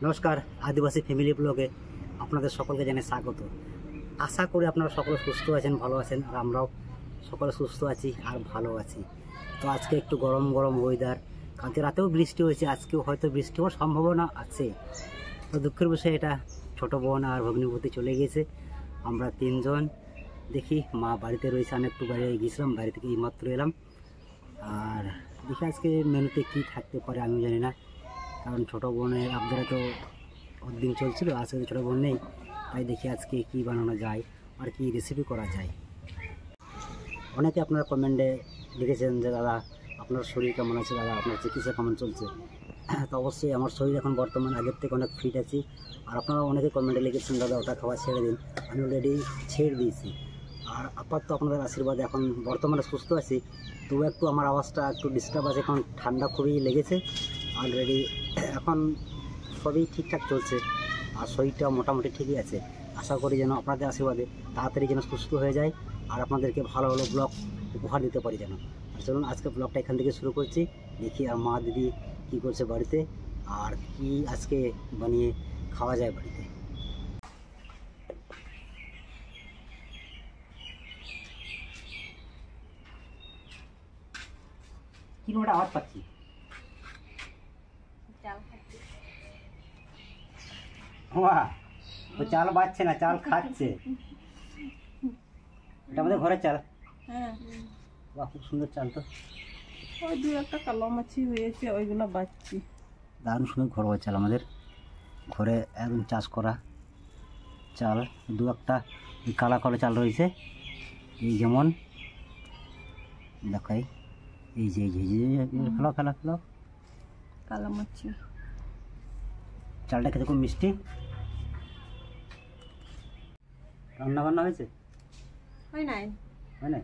নমস্কার, আদিবাসী ফ্যামিলি ব্লগে আপনাদের সকলকে জানাই স্বাগত। আশা করি আপনারা সকলে সুস্থ আছেন, ভালো আছেন, আর আমরাও সকলে সুস্থ আছি আর ভালো আছি। তো আজকে একটু গরম গরম ওয়েদার, কালকে রাতেও বৃষ্টি হয়েছে, আজকেও হয়তো বৃষ্টি হওয়ার সম্ভাবনা আছে। তো দুঃখের বিষয় এটা, ছোটো বোন আর ভগ্নিপতি চলে গিয়েছে, আমরা তিনজন। দেখি মা বাড়িতে রয়েছে, আমি একটু বাইরে গিয়েছিলাম, বাইরে থেকে এইমাত্র এলাম। আর দেখি আজকে মেনুতে কী থাকতে পারে আমি জানি না, কারণ ছোটো বোনের আবদারে তো দিন চলছিল, আজকে ছোটো বোন নেই, তাই দেখি আজকে কী বানানো যায় আর কি রেসিপি করা যায়। অনেকে আপনারা কমেন্টে লিখেছেন যে দাদা আপনার শরীর কেমন আছে, দাদা আপনার চিকিৎসা কেমন চলছে। তো অবশ্যই আমার শরীর এখন বর্তমান আগের থেকে অনেক ফিট আছি। আর আপনারা অনেকে কমেন্টে লিখেছেন দাদা ওটা খাওয়া ছেড়ে দিন, আমি অলরেডি ছেড়ে দিয়েছি। আর আপাতত আপনাদের আশীর্বাদে এখন বর্তমানে সুস্থ আছি। তবু একটু আমার আওয়াজটা একটু ডিস্টার্ব আছে, এখন ঠান্ডা খুবই লেগেছে অলরেডি। এখন সবই ঠিকঠাক চলছে আর শরীরটা মোটামুটি ঠিকই আছে। আশা করি যেন আপনাদের আশীর্বাদে তাড়াতাড়ি যেন সুস্থ হয়ে যায় আর আপনাদেরকে ভালো ভালো ব্লগ উপহার দিতে পারি যেন। আর চলুন আজকে ব্লগটা এখান থেকে শুরু করছি। দেখি আর মা দিদি কী করছে বাড়িতে আর কি আজকে বানিয়ে খাওয়া যায় বাড়িতে। কিরকম একটা আওয়াজ পাচ্ছি, ও চাল বাজছে না, চাল খাচ্ছে। এটা আমাদের ঘরের চাল। হ্যাঁ, বাহ, খুব সুন্দর চাল। তো ওই দু একটা কালো মাছি হয়েছে, ওইগুলো বাচ্চি। দারুণ সুন্দর ঘরোয়া চাল, আমাদের ঘরে একদম চাষ করা চাল। দু একটা এই কালা কালো চাল রয়েছে, এই যেমন দেখাই, এই যে খেলো খেলো খেলো কালো মাছি। চালটা খেতে খুব মিষ্টি। রান্না বান্না হয়েছে? হয় নাই, হয় না,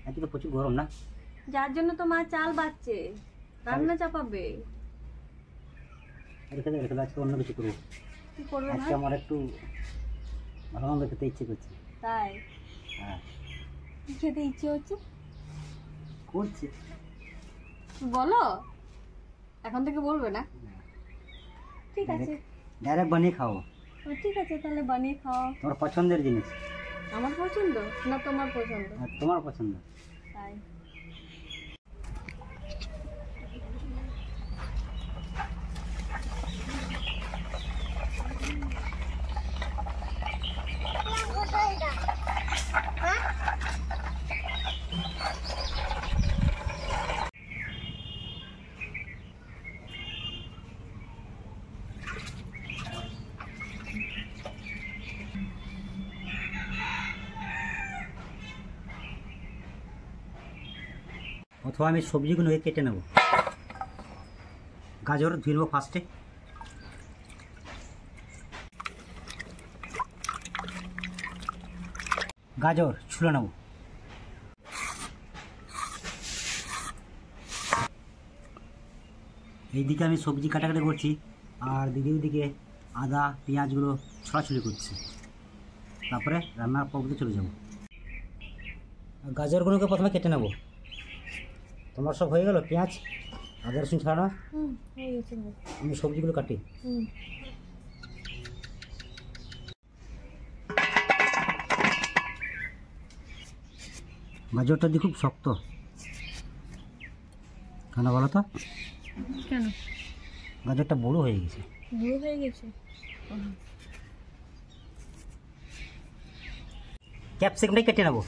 আজকে তো প্রচুর গরম না, যার জন্য তো মা চাল বাচ্ছে, রান্না চাপাবে। রেখে দেবে, রেখে দেবে, আজকে অন্য কিছু করবো। কি করবে আজকে আমার একটু ভালো মন্দ খেতে ইচ্ছে করছে। তাই? হ্যাঁ, কি খেতে ইচ্ছে হচ্ছে করছে, বলো, এখন থেকে বলবে না? ঠিক আছে, ডাইরেক্ট বানিয়ে খাও। ঠিক আছে, তাহলে বানিয়ে খাও। তোমার পছন্দের জিনিস। আমার পছন্দ না তোমার পছন্দ? আর তোমার পছন্দ। তাই অথবা আমি সবজিগুলোকে কেটে নেব। গাজর ধুয়ে নেবো ফার্স্টে। গাজর ছুলে নেব। এইদিকে আমি সবজি কাটাকাটি করছি আর দিদি ওইদিকে আদা পেঁয়াজগুলো ছড়াছড়ি করছি, তারপরে রান্নার পদ্ধতি চলে যাব। গাজরগুলোকে প্রথমে কেটে নেব। তোমার সব হয়ে গেল? পেঁয়াজ আদা রসুন ছাড়া আমি সবজিগুলো কাটি। গাজরটা দিয়ে খুব শক্ত কেন বলো তো? কেন? গাজরটা বড়ো হয়ে গেছে। বুড়ো হয়ে গেছে? ক্যাপসিকামটাই কেটে নেবো।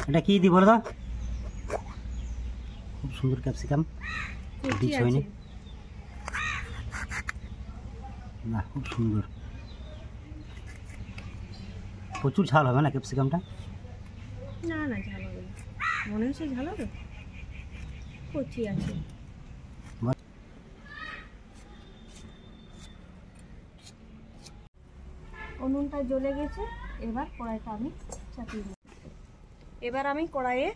এটা কি দিই বলো তো? খুব সুন্দর ক্যাপসিকাম, বীজ হয়নি না, খুব সুন্দর। প্রচুর ঝাল হবে না ক্যাপসিকামটা? না না, ঝাল হবে না, মনে হচ্ছে ঝাল হবে, কচি আছে। উনুনটা জ্বলে গেছে, এবার কড়াইটা আমি চাপিয়ে দিই। এবার আমি কড়াইয়ে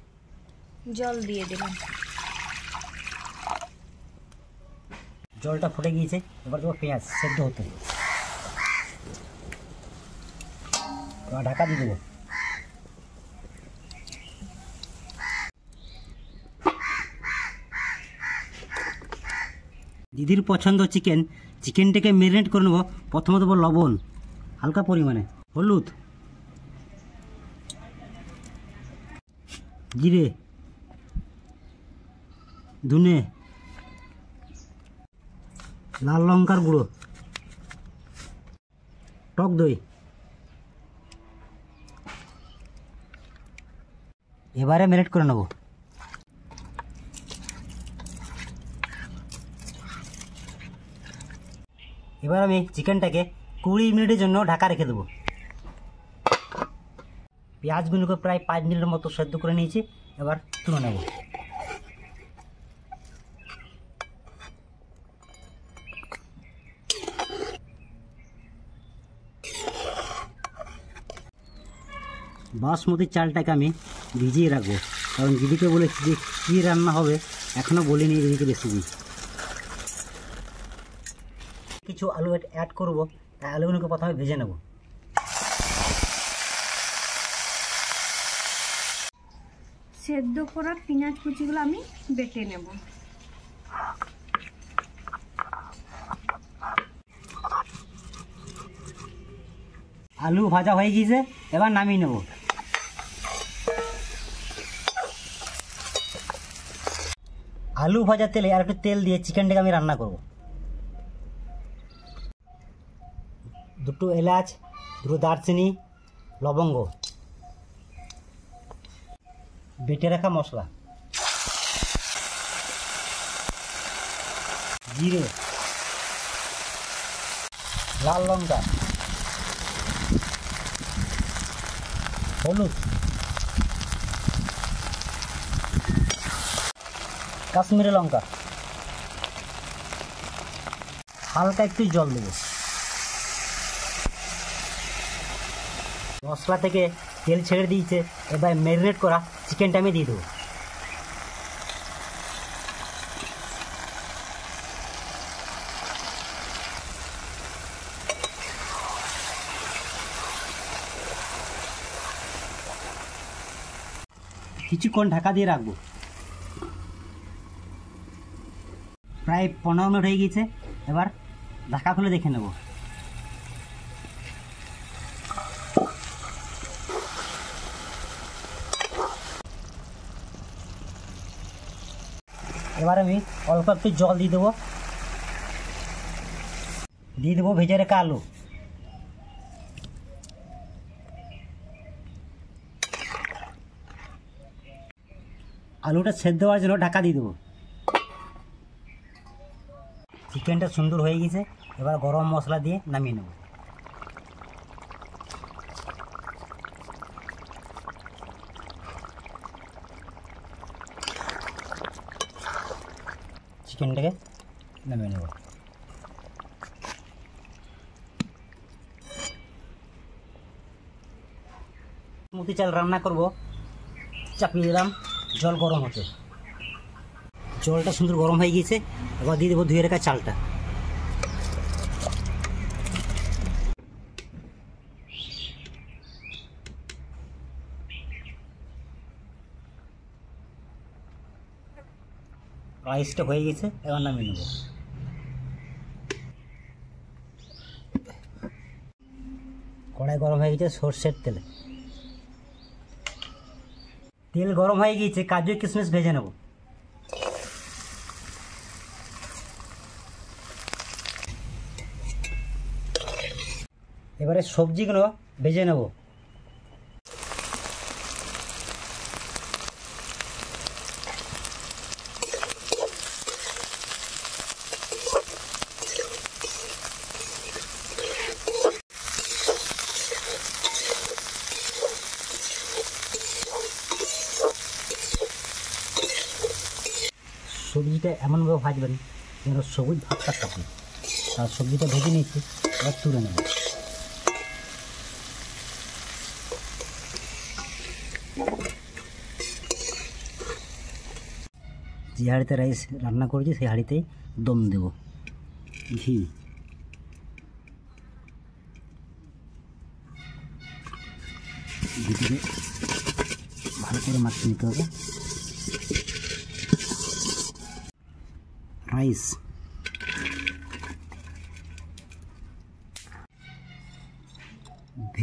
জল দিয়ে দিলাম। জলটা ফুটে গিয়েছে, এবার দেবো পেঁয়াজ সেদ্ধ হতে। ঢাকা দিয়ে দেবো। দিদির পছন্দ চিকেন, চিকেনটাকে ম্যারিনেট করে নেবো। প্রথমে দেবো লবণ, হালকা পরিমাণে হলুদ, জিরে, ধনে, লাল লঙ্কার গুঁড়ো, টক দই। এবারে ম্যারিনেট করে নেব। এবার আমি চিকেনটাকে 20 মিনিটের জন্য ঢাকা রেখে দেবো। পেঁয়াজগুলোকে প্রায় 5 মিনিটের মতো সেদ্ধ করে নিয়েছি। এবার তুলে নেব। বাসমতি চালটাকে আমি ভিজিয়ে রাখবো, কারণ দিদিকে বলেছি যে কী রান্না হবে এখনও বলিনি দিদিকে রেসিপি। কিছু আলু অ্যাড করব, তাই আলুগুলোকে প্রথমে ভেজে নেব। সেদ্ধ করা পেঁয়াজ কুচিগুলো আমি বেটে নেব। আলু ভাজা হয়ে গিয়েছে, এবার নামিয়ে নেব। আলু ভাজা তেলে আর একটু তেল দিয়ে চিকেনটাকে আমি রান্না করব। দুটো এলাচ, দুটো দারচিনি, লবঙ্গ, বেটে রাখা মশলা, জিরে, লাল লঙ্কা, হলুদ, কাশ্মীরি লঙ্কা, হালকা একটু জল দেব। মশলা থেকে তেল ছেড়ে দিয়েছে, এবার ম্যারিনেট করা চিকেনটা আমি দিয়ে দেবো। কিছুক্ষণ ঢাকা দিয়ে রাখবো। প্রায় 15 মিনিট হয়ে গিয়েছে। এবার ঢাকা খুলে দেখে নেব। এবার আমি অল্প একটু জল দিয়ে দেবো। দিয়ে দেবো ভেজে রাখা আলু। আলুটা সেদ্ধ হওয়ার জন্য ঢাকা দিয়ে দেবো। চিকেনটা সুন্দর হয়ে গেছে। এবার গরম মশলা দিয়ে নামিয়ে নেব। চিকেনটাকে নামিয়ে নেব। বাসমতি চাল রান্না করব, চাপিয়ে দিলাম জল গরম হতে। জলটা সুন্দর গরম হয়ে গিয়েছে। এবার দিয়ে দেবো ধুয়ে রাখা চালটা। রাইসটা হয়ে গেছে, এবার নামিয়ে নেব। কড়াই গরম হয়ে গেছে সর্ষের তেলে। তেল গরম হয়ে গিয়েছে, কাজু কিশমিশ ভেজে নেব। এবারে সবজিগুলো ভেজে নেব। সবজিটা এমনভাবে ভাজবেন যেন সবুজ ভাতটা থাকে। আর সবজিটা ভেজে নিয়েছি, এবার তুলে নেব। যে হাঁড়িতে রাইস রান্না করেছি সেই হাঁড়িতেই দম দেব। ঘি, ঘিটিকে ভালো করে মাখিয়ে নিতে হবে। রাইস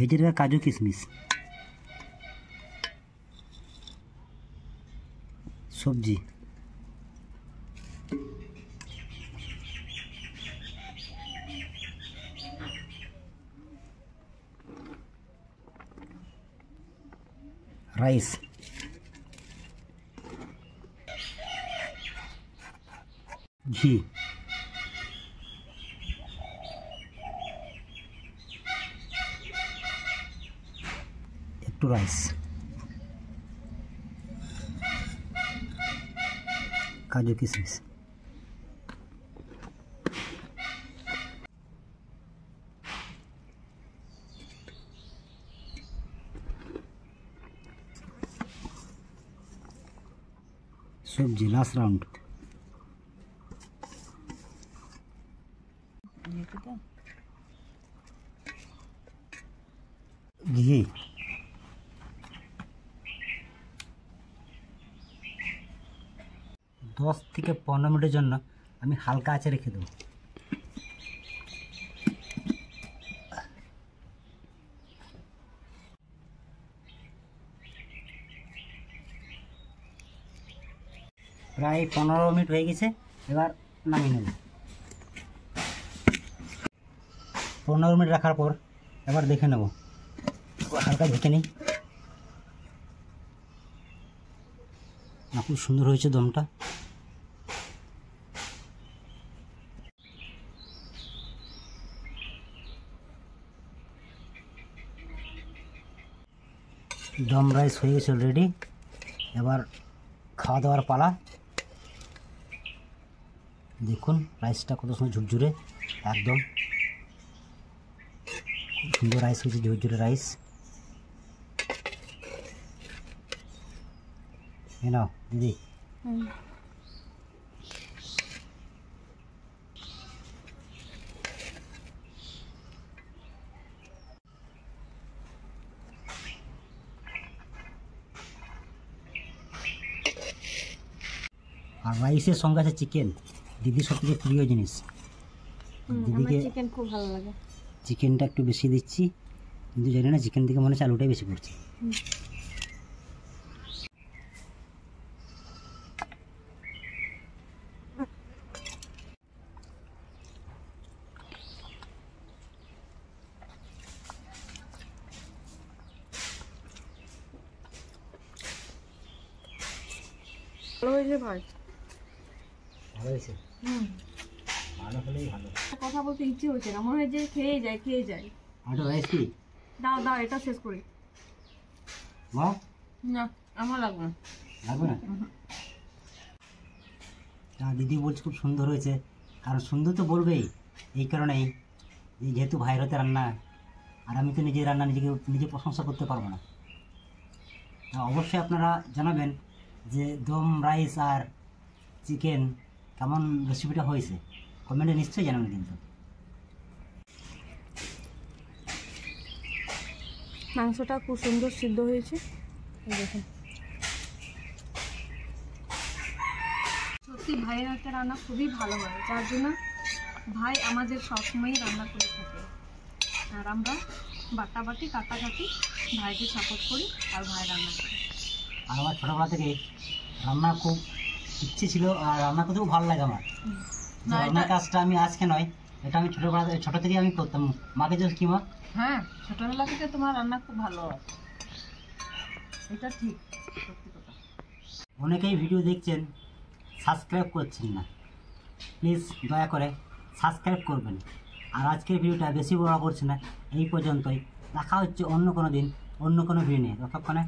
ভেজের কাজু কিশমিশ, সবজি, রাইস, ঘি, একটু রাইস, কাজু কিশমিশ, সবজি লাস্ট রাউন্ড, ঘি, 10 থেকে 15 মিনিটের জন্য আমি হালকা আঁচে রেখে দেবো। প্রায় 15 মিনিট হয়ে গেছে, এবার নামিয়ে নেব। 15 মিনিট রাখার পর এবার দেখে নেব, হালকা ঢেকে নিই। খুব সুন্দর হয়েছে দমটা। দম রাইস হয়ে গেছে অলরেডি, এবার খাওয়া দাওয়ার পালা। দেখুন রাইসটা কত সুন্দর ঝুরঝুরে, একদম খুব সুন্দর রাইস হয়েছে, ঝুরঝুরে রাইস। নাও দিদি। আর রাইসের সঙ্গে আছে চিকেন, দিদির সবথেকে প্রিয় জিনিস। দিদিকে চিকেন খুব ভালো লাগে, চিকেনটা একটু বেশি দিচ্ছি, কিন্তু জানি না চিকেন থেকে মনে হচ্ছে আলুটাই বেশি পড়ছে। ভালো হয়েছে ভাই, ভালো হয়েছে, ভালো হলেই ভালো। কথা বলতে ইচ্ছে হচ্ছে না, মনে হয় যে খেয়ে যায়। আর রাইস কি দাও এটা শেষ করি। মা না আমার লাগবে না, লাগবে না। দিদি বলছে খুব সুন্দর হয়েছে, কারণ সুন্দর তো বলবেই, এই কারণেই যেহেতু ভাইয়ের হাতে রান্না, আর আমি তো নিজের রান্না নিজে প্রশংসা করতে পারবো না। অবশ্যই আপনারা জানাবেন যে দম রাইস আর চিকেন কেমন রেসিপিটা হয়েছে, কমেন্টে নিশ্চয়ই জানাবেন। কিন্তু মাংসটা খুব সুন্দর সিদ্ধ হয়েছে, দেখুন। সত্যি ভাইয়ের হাতে রান্না খুবই ভালো হয়, যার জন্য ভাই আমাদের সবসময়ই রান্না করে থাকে, আর আমরা বাটাবাটি কাটাকাটি ভাইকে সাপোর্ট করি, আর ভাই রান্না করে। আর আমার ছোটোবেলা থেকে রান্না খুব ইচ্ছে ছিল, আর রান্না করতেও ভালো লাগে আমার। রান্নার কাজটা আমি আজকে নয়, এটা আমি ছোটো থেকেই আমি করতাম। মাকে যে কি মা, হ্যাঁ ছোটবেলা থেকে তোমার রান্না খুব ভালো হয়, এটা ঠিক, সত্যি কথা। অনেকেই ভিডিও দেখছেন, সাবস্ক্রাইব করছেন না, প্লিজ দয়া করে সাবস্ক্রাইব করবেন। আর আজকের ভিডিওটা বেশি বড় করছে না, এই পর্যন্তই। দেখা হচ্ছে অন্য কোনো দিন অন্য কোনো ভিডিও নিয়ে। ততক্ষণে